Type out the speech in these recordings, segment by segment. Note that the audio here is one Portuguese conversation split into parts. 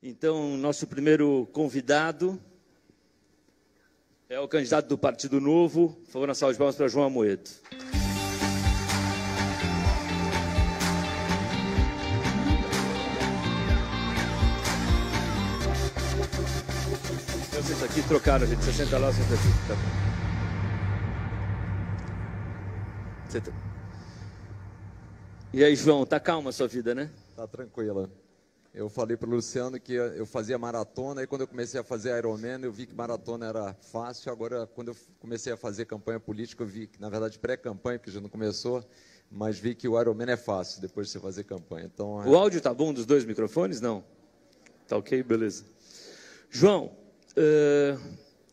Então, nosso primeiro convidado é o candidato do Partido Novo. Por favor, uma salva de palmas para João Amoedo. Eu sento aqui, trocaram, gente. Você senta lá, eu sento aqui. Tá bom. Senta. E aí, João, tá calma a sua vida, né? Tá tranquila. Eu falei para o Luciano que eu fazia maratona, e quando eu comecei a fazer Ironman, eu vi que maratona era fácil. Agora, quando eu comecei a fazer campanha política, eu vi que, na verdade, pré-campanha, porque já não começou, mas vi que o Ironman é fácil depois de você fazer campanha. Então, o áudio tá bom dos dois microfones? Não? Tá ok? Beleza. João,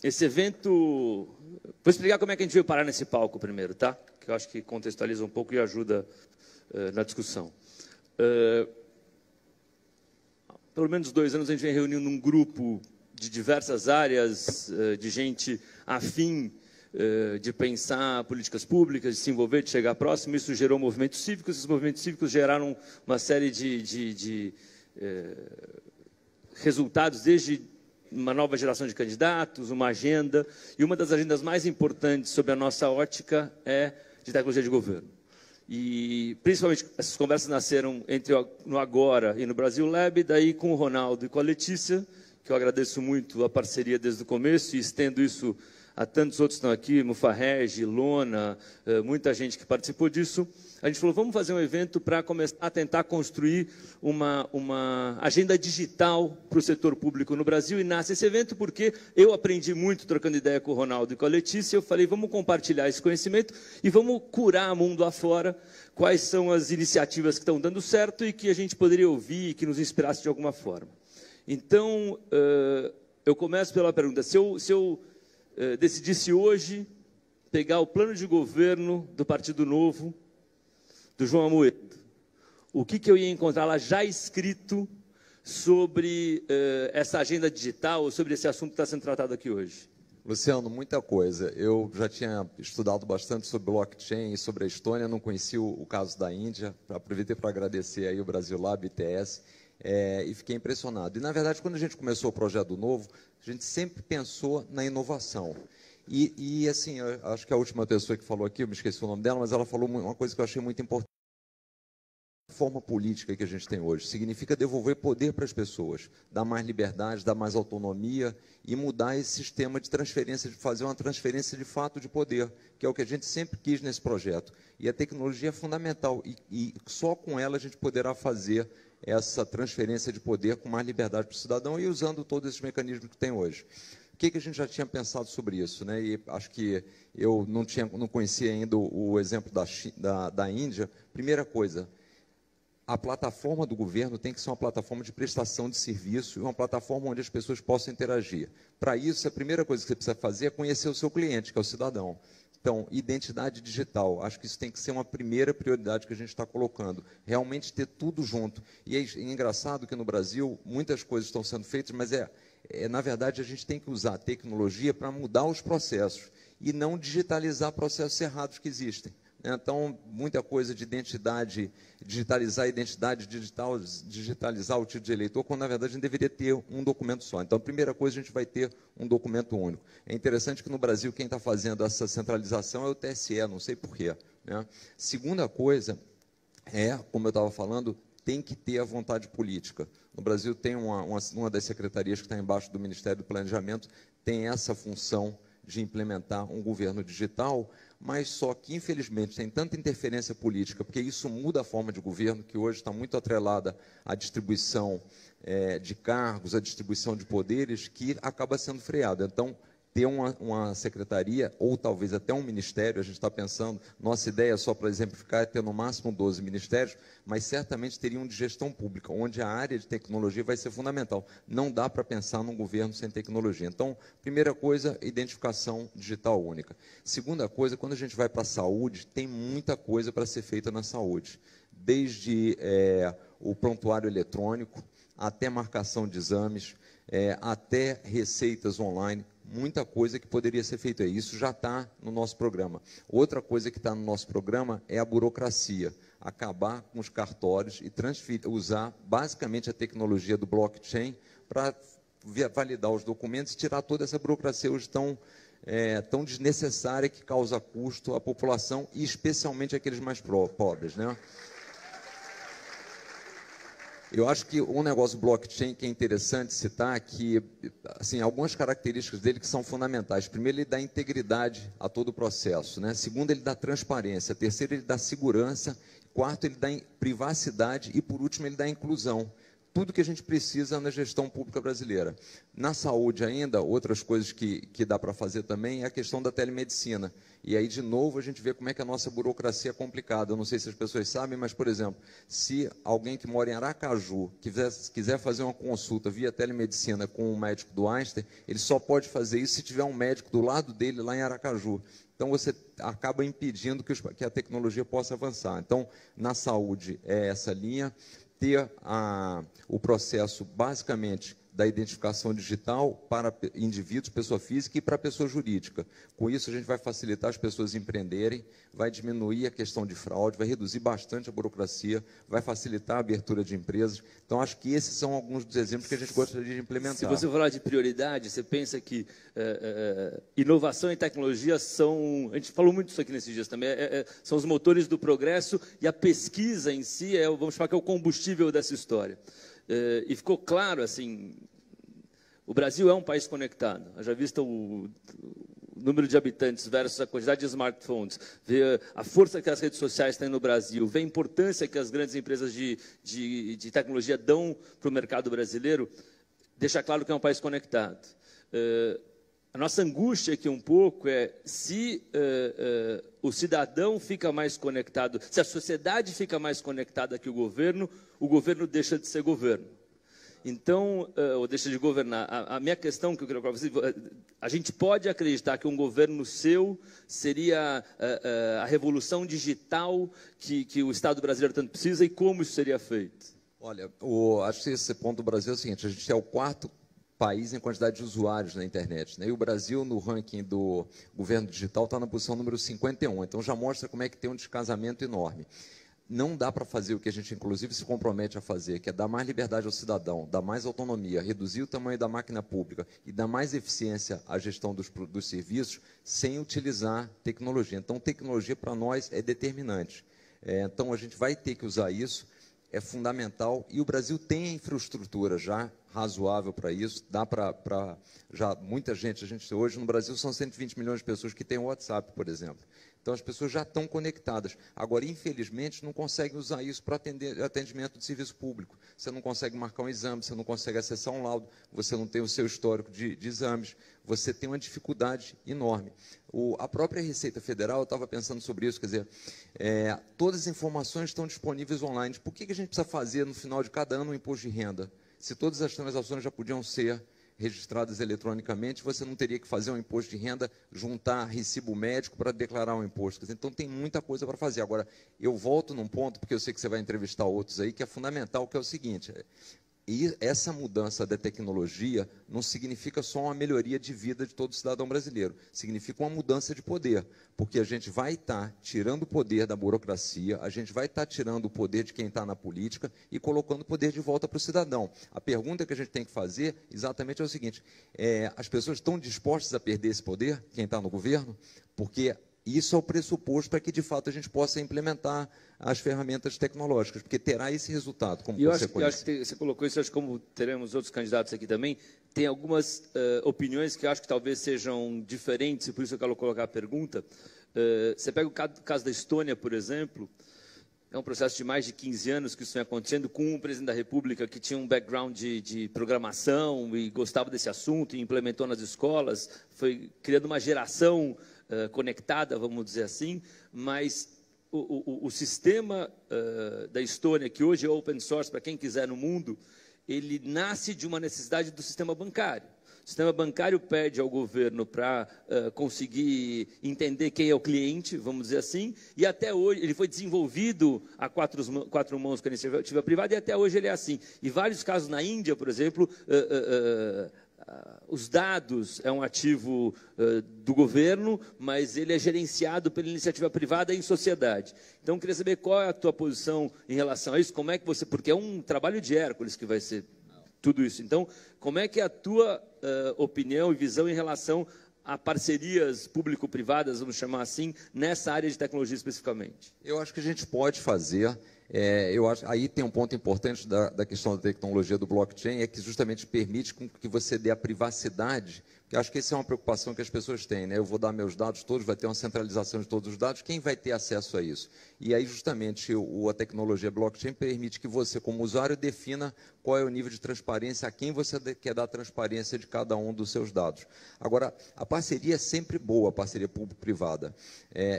esse evento... Vou explicar como é que a gente veio parar nesse palco primeiro, tá? Que eu acho que contextualiza um pouco e ajuda na discussão. Pelo menos 2 anos a gente vem reunindo um grupo de diversas áreas, de gente afim de pensar políticas públicas, de se envolver, de chegar próximo. Isso gerou movimentos cívicos, esses movimentos cívicos geraram uma série de resultados, desde uma nova geração de candidatos, uma agenda, e uma das agendas mais importantes sob a nossa ótica é de tecnologia de governo. E, principalmente, essas conversas nasceram no Agora e no Brasil Lab, daí com o Ronaldo e com a Letícia, que eu agradeço muito a parceria desde o começo e estendo isso a tantos outros que estão aqui, Mufarrege, Lona, muita gente que participou disso. A gente falou, vamos fazer um evento para começar a tentar construir uma agenda digital para o setor público no Brasil, e nasce esse evento porque eu aprendi muito trocando ideia com o Ronaldo e com a Letícia. Eu falei, vamos compartilhar esse conhecimento e vamos curar mundo afora quais são as iniciativas que estão dando certo e que a gente poderia ouvir e que nos inspirasse de alguma forma. Então, eu começo pela pergunta, se eu decidisse hoje pegar o plano de governo do Partido Novo, do João Amoedo, o que eu ia encontrar lá já escrito sobre essa agenda digital, sobre esse assunto que está sendo tratado aqui hoje? Luciano, muita coisa. Eu já tinha estudado bastante sobre blockchain e sobre a Estônia, não conhecia o caso da Índia. Aproveitei para agradecer aí o Brasil Lab, ITS, e fiquei impressionado. E, na verdade, quando a gente começou o projeto Novo, a gente sempre pensou na inovação. E assim, eu acho que a última pessoa que falou aqui, eu me esqueci o nome dela, mas ela falou uma coisa que eu achei muito importante. A forma política que a gente tem hoje significa devolver poder para as pessoas, dar mais liberdade, dar mais autonomia e mudar esse sistema de transferência, de fazer uma transferência de fato de poder, que é o que a gente sempre quis nesse projeto. E a tecnologia é fundamental, e só com ela a gente poderá fazer essa transferência de poder com mais liberdade para o cidadão e usando todos esses mecanismos que tem hoje. O que a gente já tinha pensado sobre isso, né? E acho que eu não conhecia ainda o exemplo da Índia. Primeira coisa, a plataforma do governo tem que ser uma plataforma de prestação de serviço e uma plataforma onde as pessoas possam interagir. Para isso, a primeira coisa que você precisa fazer é conhecer o seu cliente, que é o cidadão. Então, identidade digital, acho que isso tem que ser uma primeira prioridade que a gente está colocando. Realmente ter tudo junto. E é engraçado que no Brasil muitas coisas estão sendo feitas, mas na verdade, a gente tem que usar a tecnologia para mudar os processos e não digitalizar processos errados que existem. Então, muita coisa de identidade, digitalizar a identidade digital, digitalizar o título de eleitor, quando, na verdade, a gente deveria ter um documento só. Então, a primeira coisa, a gente vai ter um documento único. É interessante que, no Brasil, quem está fazendo essa centralização é o TSE, não sei porquê, né? Segunda coisa como eu estava falando, tem que ter a vontade política. No Brasil, tem uma das secretarias que está embaixo do Ministério do Planejamento, tem essa função de implementar um governo digital, mas só que, infelizmente, tem tanta interferência política, porque isso muda a forma de governo, que hoje está muito atrelada à distribuição de cargos, à distribuição de poderes, que acaba sendo freada. Então, ter uma secretaria, ou talvez até um ministério, a gente está pensando, nossa ideia, só para exemplificar, é ter no máximo 12 ministérios, mas certamente teria um de gestão pública, onde a área de tecnologia vai ser fundamental. Não dá para pensar num governo sem tecnologia. Então, primeira coisa, identificação digital única. Segunda coisa, quando a gente vai para a saúde, tem muita coisa para ser feita na saúde. Desde o prontuário eletrônico, até marcação de exames, até receitas online, muita coisa que poderia ser feita aí. Isso já está no nosso programa. Outra coisa que está no nosso programa é a burocracia. Acabar com os cartórios e usar basicamente a tecnologia do blockchain para validar os documentos e tirar toda essa burocracia hoje tão desnecessária que causa custo à população e especialmente aqueles mais pobres, né? Eu acho que um negócio blockchain que é interessante citar que, assim, algumas características dele que são fundamentais. Primeiro, ele dá integridade a todo o processo, né? Segundo, ele dá transparência. Terceiro, ele dá segurança. Quarto, ele dá privacidade. E, por último, ele dá inclusão. Tudo que a gente precisa na gestão pública brasileira. Na saúde ainda, outras coisas que dá para fazer também é a questão da telemedicina. E aí, de novo, a gente vê como é que a nossa burocracia é complicada. Eu não sei se as pessoas sabem, mas, por exemplo, se alguém que mora em Aracaju quiser fazer uma consulta via telemedicina com um médico do Einstein, ele só pode fazer isso se tiver um médico do lado dele lá em Aracaju. Então, você acaba impedindo que a tecnologia possa avançar. Então, na saúde é essa linha. Ter o processo, basicamente, da identificação digital para indivíduos, pessoa física e para pessoa jurídica. Com isso, a gente vai facilitar as pessoas empreenderem, vai diminuir a questão de fraude, vai reduzir bastante a burocracia, vai facilitar a abertura de empresas. Então, acho que esses são alguns dos exemplos que a gente gostaria de implementar. Se você falar de prioridade, você pensa que inovação e tecnologia são... A gente falou muito isso aqui nesses dias também, são os motores do progresso e a pesquisa em si, vamos falar que é o combustível dessa história. E ficou claro, assim, o Brasil é um país conectado. Já visto o número de habitantes versus a quantidade de smartphones, ver a força que as redes sociais têm no Brasil, ver a importância que as grandes empresas de tecnologia dão para o mercado brasileiro, deixa claro que é um país conectado. A nossa angústia aqui um pouco é se o cidadão fica mais conectado, se a sociedade fica mais conectada que o governo deixa de ser governo. Então, ou deixa de governar. A minha questão que eu quero colocar para vocês, a gente pode acreditar que um governo seu seria a revolução digital que o Estado brasileiro tanto precisa e como isso seria feito? Olha, acho que esse ponto do Brasil é o seguinte, a gente é o quarto país em quantidade de usuários na internet, né? E o Brasil, no ranking do governo digital, está na posição número 51. Então, já mostra como é que tem um descasamento enorme. Não dá para fazer o que a gente, inclusive, se compromete a fazer, que é dar mais liberdade ao cidadão, dar mais autonomia, reduzir o tamanho da máquina pública e dar mais eficiência à gestão dos serviços, sem utilizar tecnologia. Então, tecnologia, para nós, é determinante. Então, a gente vai ter que usar isso, é fundamental, e o Brasil tem a infraestrutura já razoável para isso, dá para já muita gente, hoje no Brasil são 120 milhões de pessoas que têm o WhatsApp, por exemplo. Então, as pessoas já estão conectadas. Agora, infelizmente, não conseguem usar isso para atendimento de serviço público. Você não consegue marcar um exame, você não consegue acessar um laudo, você não tem o seu histórico de exames, você tem uma dificuldade enorme. A própria Receita Federal, eu estava pensando sobre isso, quer dizer, todas as informações estão disponíveis online. Por que a gente precisa fazer, no final de cada ano, um imposto de renda? Se todas as transações já podiam ser registradas eletronicamente, você não teria que fazer um imposto de renda, juntar recibo médico para declarar um imposto. Então, tem muita coisa para fazer. Agora, eu volto num ponto, porque eu sei que você vai entrevistar outros aí, que é fundamental, que é o seguinte, e essa mudança da tecnologia não significa só uma melhoria de vida de todo cidadão brasileiro, significa uma mudança de poder, porque a gente vai estar tirando o poder da burocracia, a gente vai estar tirando o poder de quem está na política e colocando o poder de volta para o cidadão. A pergunta que a gente tem que fazer exatamente é o seguinte, as pessoas estão dispostas a perder esse poder, quem está no governo? Porque isso é o pressuposto para que, de fato, a gente possa implementar as ferramentas tecnológicas, porque terá esse resultado como consequência. Eu acho que você colocou isso, acho que como teremos outros candidatos aqui também, tem algumas opiniões que eu acho que talvez sejam diferentes, e por isso eu quero colocar a pergunta. Você pega o caso da Estônia, por exemplo, é um processo de mais de 15 anos que isso vem acontecendo, com um presidente da República que tinha um background de programação e gostava desse assunto e implementou nas escolas, foi criando uma geração conectada, vamos dizer assim, mas o sistema da Estônia, que hoje é open source para quem quiser no mundo, ele nasce de uma necessidade do sistema bancário. O sistema bancário pede ao governo para conseguir entender quem é o cliente, vamos dizer assim, e até hoje ele foi desenvolvido a quatro mãos com a iniciativa privada, e até hoje ele é assim. E vários casos na Índia, por exemplo, os dados é um ativo do governo, mas ele é gerenciado pela iniciativa privada em sociedade. Então, eu queria saber qual é a tua posição em relação a isso, como é que você, porque é um trabalho de Hércules que vai ser tudo isso. Então, como é que é a tua opinião e visão em relação a parcerias público-privadas, vamos chamar assim, nessa área de tecnologia especificamente? Eu acho que a gente pode fazer. Eu acho, aí tem um ponto importante da questão da tecnologia do blockchain, é que justamente permite que você dê a privacidade, porque acho que essa é uma preocupação que as pessoas têm, né? Eu vou dar meus dados todos, vai ter uma centralização de todos os dados, quem vai ter acesso a isso? E aí, justamente, a tecnologia blockchain permite que você, como usuário, defina qual é o nível de transparência, a quem você quer dar transparência de cada um dos seus dados. Agora, a parceria é sempre boa, a parceria público-privada.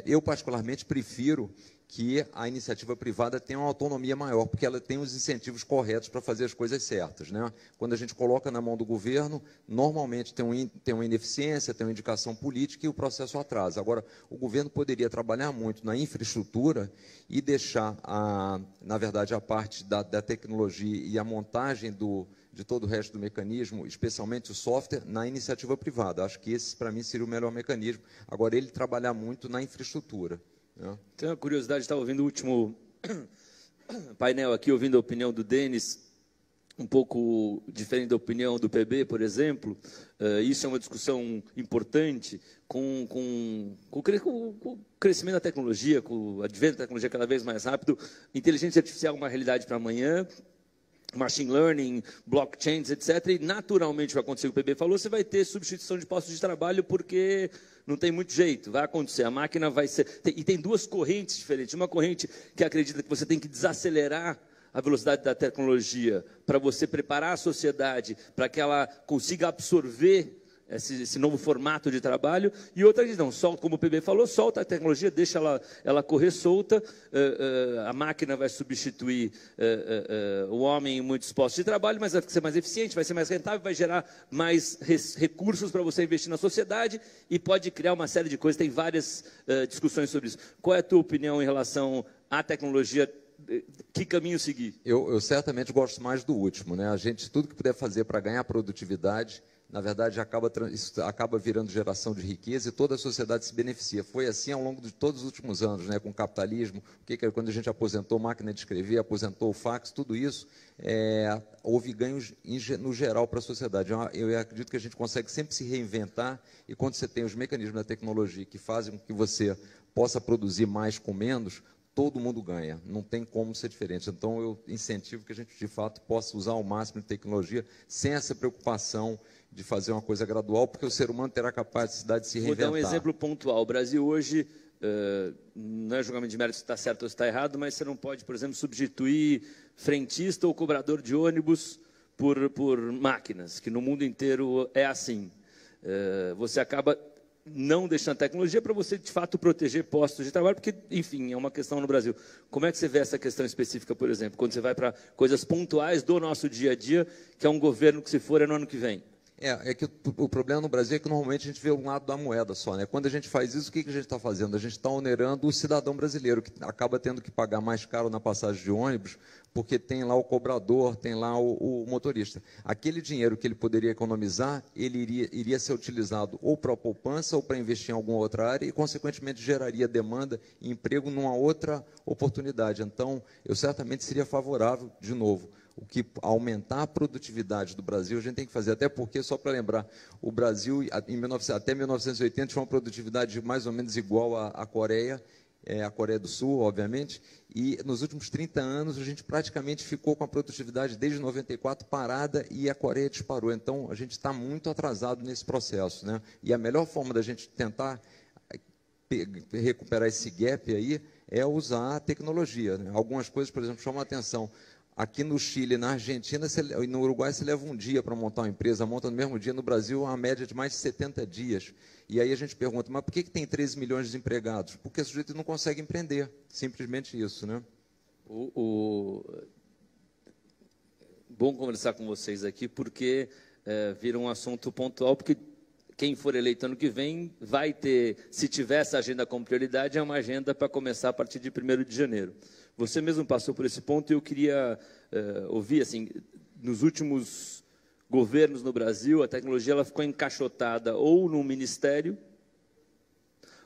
Eu, particularmente, prefiro que a iniciativa privada tenha uma autonomia maior, porque ela tem os incentivos corretos para fazer as coisas certas, né? Quando a gente coloca na mão do governo, normalmente tem uma ineficiência, tem uma indicação política e o processo atrasa. Agora, o governo poderia trabalhar muito na infraestrutura e deixar, na verdade, a parte da tecnologia e a montagem de todo o resto do mecanismo, especialmente o software, na iniciativa privada. Acho que esse, para mim, seria o melhor mecanismo. Agora, ele trabalhar muito na infraestrutura. Tenho uma curiosidade, estava ouvindo o último painel aqui, ouvindo a opinião do Denis, um pouco diferente da opinião do PB, por exemplo. Isso é uma discussão importante com o crescimento da tecnologia, com o advento da tecnologia cada vez mais rápido. Inteligência artificial é uma realidade para amanhã, machine learning, blockchains, etc. E, naturalmente, o que acontecer, o PB falou, você vai ter substituição de postos de trabalho, porque não tem muito jeito, vai acontecer. A máquina vai ser... E tem duas correntes diferentes. Uma corrente que acredita que você tem que desacelerar a velocidade da tecnologia para você preparar a sociedade para que ela consiga absorver esse novo formato de trabalho, e outra diz, não, solta, como o PB falou, solta a tecnologia, deixa ela correr solta, a máquina vai substituir o homem em muitos postos de trabalho, mas vai ser mais eficiente, vai ser mais rentável, vai gerar mais recursos para você investir na sociedade, e pode criar uma série de coisas, tem várias discussões sobre isso. Qual é a tua opinião em relação à tecnologia? Que caminho seguir? Eu certamente gosto mais do último, né? A gente, tudo que puder fazer para ganhar produtividade, na verdade, isso acaba virando geração de riqueza e toda a sociedade se beneficia. Foi assim ao longo de todos os últimos anos, né, com o capitalismo, quando a gente aposentou máquina de escrever, aposentou o fax, tudo isso, houve ganhos no geral para a sociedade. Eu acredito que a gente consegue sempre se reinventar, e quando você tem os mecanismos da tecnologia que fazem com que você possa produzir mais com menos, todo mundo ganha, não tem como ser diferente. Então, eu incentivo que a gente, de fato, possa usar o máximo de tecnologia sem essa preocupação de fazer uma coisa gradual, porque o ser humano terá capacidade de se reinventar. Vou dar um exemplo pontual. O Brasil hoje, não é julgamento de mérito se está certo ou se está errado, mas você não pode, por exemplo, substituir frentista ou cobrador de ônibus por máquinas, que no mundo inteiro é assim. Você acaba não deixando a tecnologia para você, de fato, proteger postos de trabalho, porque, enfim, é uma questão no Brasil. Como é que você vê essa questão específica, por exemplo, quando você vai para coisas pontuais do nosso dia a dia, que é um governo que, se for, é no ano que vem? É que o problema no Brasil é que normalmente a gente vê um lado da moeda só, né? Quando a gente faz isso, o que a gente está fazendo? A gente está onerando o cidadão brasileiro, que acaba tendo que pagar mais caro na passagem de ônibus, porque tem lá o cobrador, tem lá o motorista. Aquele dinheiro que ele poderia economizar, ele iria ser utilizado ou para a poupança ou para investir em alguma outra área e, consequentemente, geraria demanda e emprego numa outra oportunidade. Então, eu certamente seria favorável, de novo, o que aumentar a produtividade do Brasil, a gente tem que fazer, até porque, só para lembrar, o Brasil, até 1980, tinha uma produtividade mais ou menos igual à Coreia, a Coreia do Sul, obviamente, e nos últimos 30 anos a gente praticamente ficou com a produtividade desde 94 parada e a Coreia disparou. Então, a gente está muito atrasado nesse processo, né? E a melhor forma da gente tentar recuperar esse gap aí é usar a tecnologia, né? Algumas coisas, por exemplo, chamam a atenção. Aqui no Chile, na Argentina e no Uruguai, você leva um dia para montar uma empresa, monta no mesmo dia. No Brasil, uma média de mais de 70 dias. E aí a gente pergunta, mas por que tem 13 milhões de desempregados? Porque o sujeito não consegue empreender. Simplesmente isso, né? Bom conversar com vocês aqui, porque vira um assunto pontual, porque quem for eleito ano que vem vai ter, se tiver essa agenda como prioridade, é uma agenda para começar a partir de 1º de janeiro. Você mesmo passou por esse ponto e eu queria ouvir, assim, nos últimos governos no Brasil, a tecnologia ela ficou encaixotada ou no ministério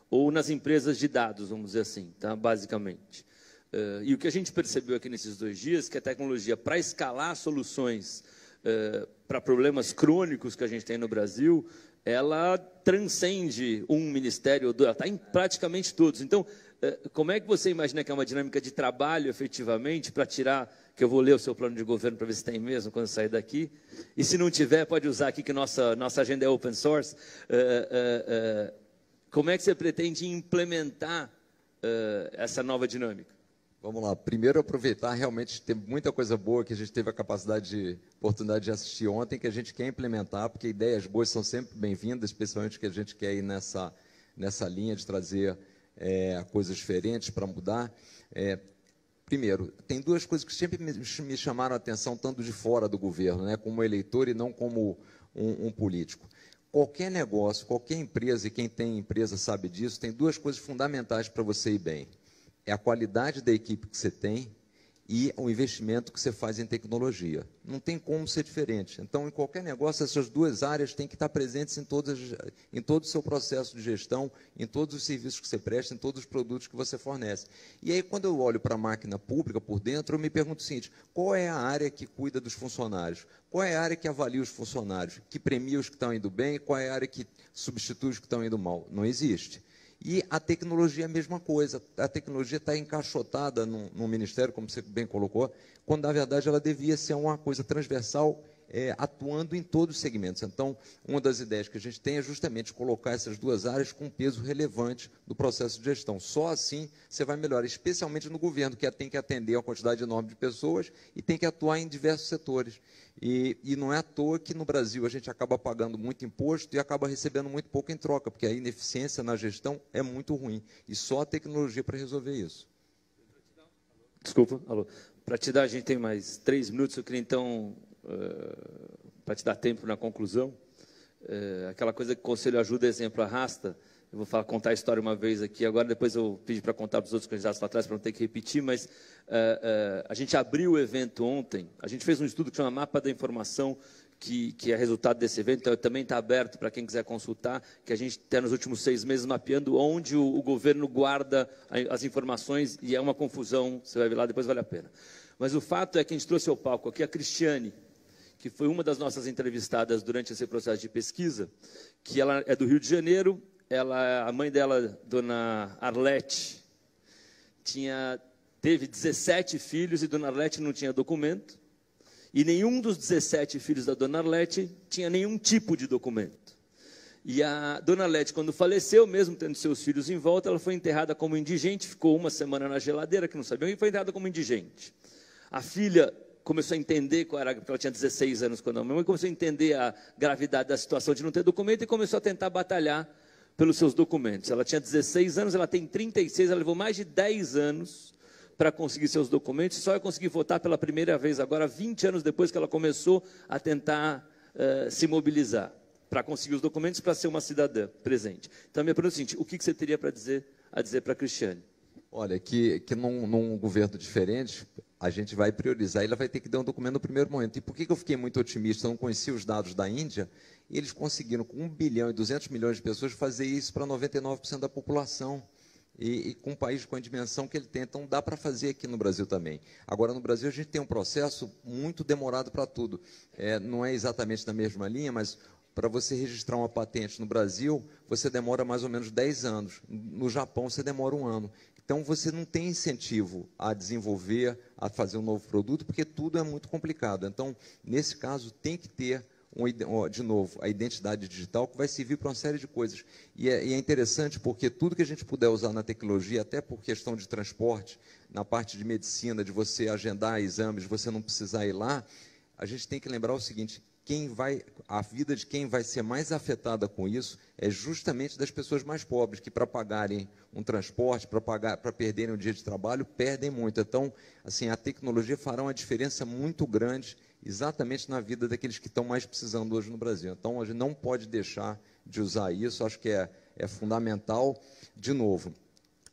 ou nas empresas de dados, vamos dizer assim, tá? Basicamente. E o que a gente percebeu aqui nesses 2 dias, que a tecnologia, para escalar soluções para problemas crônicos que a gente tem no Brasil, ela transcende um ministério, ela está em praticamente todos. Então, como é que você imagina que é uma dinâmica de trabalho, efetivamente, para tirar, que eu vou ler o seu plano de governo para ver se tem mesmo quando sair daqui, e se não tiver, pode usar aqui que nossa agenda é open source. Como é que você pretende implementar essa nova dinâmica? Vamos lá. Primeiro, aproveitar, realmente tem muita coisa boa que a gente teve a oportunidade de assistir ontem, que a gente quer implementar, porque ideias boas são sempre bem-vindas, especialmente que a gente quer ir nessa linha de trazer coisas diferentes para mudar. Primeiro, tem 2 coisas que sempre me chamaram a atenção, tanto de fora do governo, né, como eleitor e não como um político. Qualquer negócio, qualquer empresa, e quem tem empresa sabe disso, tem 2 coisas fundamentais para você ir bem. É a qualidade da equipe que você tem e o investimento que você faz em tecnologia. Não tem como ser diferente. Então, em qualquer negócio, essas 2 áreas têm que estar presentes em todo o seu processo de gestão, em todos os serviços que você presta, em todos os produtos que você fornece. E aí, quando eu olho para a máquina pública por dentro, eu me pergunto o seguinte: qual é a área que cuida dos funcionários? Qual é a área que avalia os funcionários? Que premia os que estão indo bem? Qual é a área que substitui os que estão indo mal? Não existe. E a tecnologia é a mesma coisa. A tecnologia está encaixotada no Ministério, como você bem colocou, quando, na verdade, ela devia ser uma coisa transversal, atuando em todos os segmentos. Então, uma das ideias que a gente tem é justamente colocar essas 2 áreas com peso relevante do processo de gestão. Só assim você vai melhorar, especialmente no governo, que tem que atender a uma quantidade enorme de pessoas e tem que atuar em diversos setores. E não é à toa que no Brasil a gente acaba pagando muito imposto e acaba recebendo muito pouco em troca, porque a ineficiência na gestão é muito ruim. E só a tecnologia para resolver isso. Desculpa, alô. Para te dar, a gente tem mais 3 minutos, eu queria então, para te dar tempo na conclusão, aquela coisa que o conselho ajuda, exemplo arrasta. Eu vou contar a história uma vez aqui, agora depois eu pedi para contar para os outros candidatos lá atrás, para não ter que repetir, mas a gente abriu o evento ontem, a gente fez um estudo que chama Mapa da Informação, que é resultado desse evento, então também está aberto para quem quiser consultar, que a gente está nos últimos 6 meses mapeando onde o governo guarda as informações, e é uma confusão, você vai ver lá, depois vale a pena. Mas o fato é que a gente trouxe ao palco aqui a Cristiane, que foi uma das nossas entrevistadas durante esse processo de pesquisa, que ela é do Rio de Janeiro. A mãe dela, dona Arlete, teve 17 filhos e dona Arlete não tinha documento. E nenhum dos 17 filhos da dona Arlete tinha nenhum tipo de documento. E a dona Arlete, quando faleceu, mesmo tendo seus filhos em volta, ela foi enterrada como indigente, ficou 1 semana na geladeira, que não sabia, e foi enterrada como indigente. A filha começou a entender qual era, porque ela tinha 16 anos quando a mãe começou a entender a gravidade da situação de não ter documento e começou a tentar batalhar pelos seus documentos. Ela tinha 16 anos, ela tem 36, ela levou mais de 10 anos para conseguir seus documentos, só vai conseguir votar pela primeira vez agora, 20 anos depois que ela começou a tentar se mobilizar, para conseguir os documentos para ser uma cidadã presente. Então, a minha pergunta é a seguinte: o que você teria para dizer para a Cristiane? Olha, que num governo diferente, a gente vai priorizar, ela vai ter que dar um documento no primeiro momento. E por que eu fiquei muito otimista? Eu não conhecia os dados da Índia, e eles conseguiram, com 1 bilhão e 200 milhões de pessoas, fazer isso para 99% da população. E com um país com a dimensão que ele tem. Então, dá para fazer aqui no Brasil também. Agora, no Brasil, a gente tem um processo muito demorado para tudo. Não é exatamente na mesma linha, mas para você registrar uma patente no Brasil, você demora mais ou menos 10 anos. No Japão, você demora 1 ano. Então, você não tem incentivo a desenvolver, a fazer um novo produto, porque tudo é muito complicado. Então, nesse caso, tem que ter, de novo, a identidade digital, que vai servir para uma série de coisas. E é interessante porque tudo que a gente puder usar na tecnologia, até por questão de transporte, na parte de medicina, de você agendar exames, você não precisar ir lá, a gente tem que lembrar o seguinte: a vida de quem vai ser mais afetada com isso é justamente das pessoas mais pobres, que para pagarem um transporte, para perderem um dia de trabalho, perdem muito. Então, assim, a tecnologia fará uma diferença muito grande exatamente na vida daqueles que estão mais precisando hoje no Brasil. Então, a gente não pode deixar de usar isso, acho que é fundamental. De novo,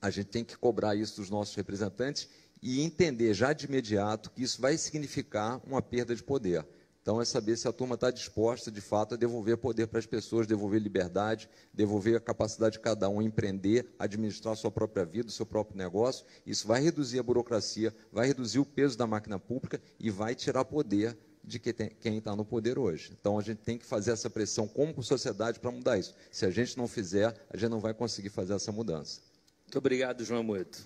a gente tem que cobrar isso dos nossos representantes e entender já de imediato que isso vai significar uma perda de poder. Então, é saber se a turma está disposta, de fato, a devolver poder para as pessoas, devolver liberdade, devolver a capacidade de cada um empreender, administrar a sua própria vida, o seu próprio negócio. Isso vai reduzir a burocracia, vai reduzir o peso da máquina pública e vai tirar poder de quem está no poder hoje. Então, a gente tem que fazer essa pressão como sociedade para mudar isso. Se a gente não fizer, a gente não vai conseguir fazer essa mudança. Muito obrigado, João Amoedo.